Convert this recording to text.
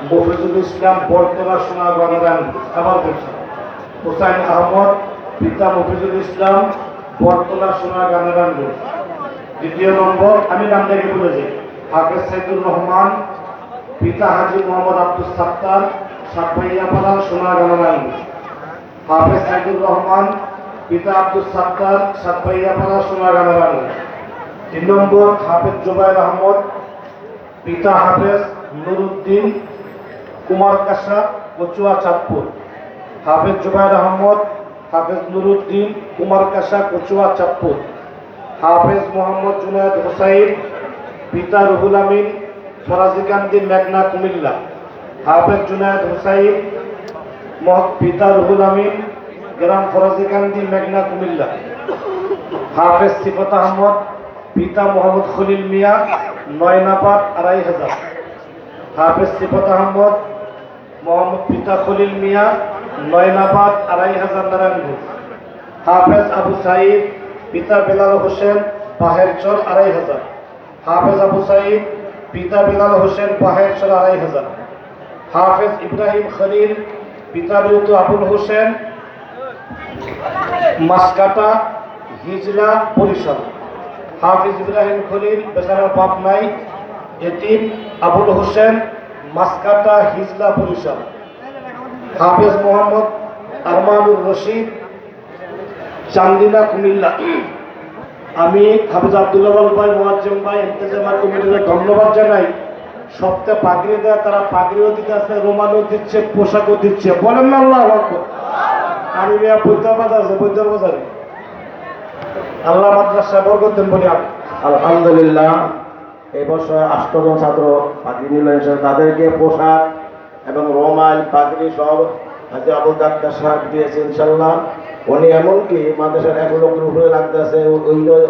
মফিজুল ইসলাম বরতলা সোনাগঞ্জ। আবার বলছি, হুসাইন আহমদ পিতা মফিজুল ইসলাম বরতলা সোনাগঞ্জ। দ্বিতীয় নম্বর, আমি নামটাকে বলেছি, হাফেজ সাইদুর রহমান পিতা হাজী মোহাম্মদ আব্দুল সাত্তার সাতভাইয়াপাড়া সোনাগঞ্জ। হাফেজ সাইদুর রহমান পিতা আব্দুল সাত্তার সাতভাইয়াপাড়া সোনাগঞ্জ। 3 নম্বর, হাফেজ জুবাইর আহমদ পিতা হাফেজ নুরুদ্দিন কুমারকাশা কচুয়া চাঁদপুর। হাফেজ জুবাইর আহমদ হাফেজ নুরুদ্দিন কুমারকাশা কচুয়া চাঁদপুর। হাফেজ মোহাম্মদ জুনায়েদ হোসাইন পিতা রুহুল আমিন ফরাজিকান্দি মেঘনা কুমিল্লা। হাফেজ জুনায়েদ হোসাইন পিতা রুহুল আমিন গ্রাম ফরাজিকান্দি মেঘনা কুমিল্লা। হাফেজ সিফত আহমদ পিতা মোহাম্মদ খলিল মিয়া নয়নাবাদ 2500। হাফেজ সিফত আহমদ মোহাম্মদ পিতা খলিল মিয়া নয়নাবাদ 2500 নারায়ণগঞ্জ। হাফেজ আবু সাইদ পিতা বেলাল হোসেন বাহেরচর 2500। হাফেজ আবু সাইদ পিতা বেলাল হোসেন বাহেরচর 2500। হাফেজ ইব্রাহিম খলিল পিতা মৃত আবুল হোসেন মাসকাটা হিজলা বরিশাল। হাফিজ ইব্রাহিম খলিল বেচারার বাপ নাই, এতিম আবুল হোসেন মাসকাটা হিজলা বরিশাল। হাফেজ মোহাম্মদ আরমানুর রশিদ চান্দিনা কুমিল্লা। আমি হাফেজ আব্দুল্লাহ ভাই মুয়াজ্জম ভাই ইন্তেজামা কমিটিকে ধন্যবাদ জানাই। সপ্তাহে পাগড়ি দেয়, তারা পাগড়িও দিতে আছে, রোমানও দিচ্ছে, পোশাকও দিচ্ছে। বলেন না আল্লাহু আকবার। আমি মিয়া বৈদ্যর বাজার আছে, বৈদ্যর বাজারে আল্লাহ মাদ্রাসায় বরকত দেন বলি আমি। আলহামদুলিল্লাহ, এই বছর 8 জন ছাত্র পাগড়ি নিল, তাদেরকে পোশাক এবং রোমাল পাগড়ি সব হাজী আবুল ডাক্তার সাহেব দিয়েছে ইনশাল্লাহ। উনি এমনকি মাদ্রাসার 1 লক্ষের উপরে লাগতেছে।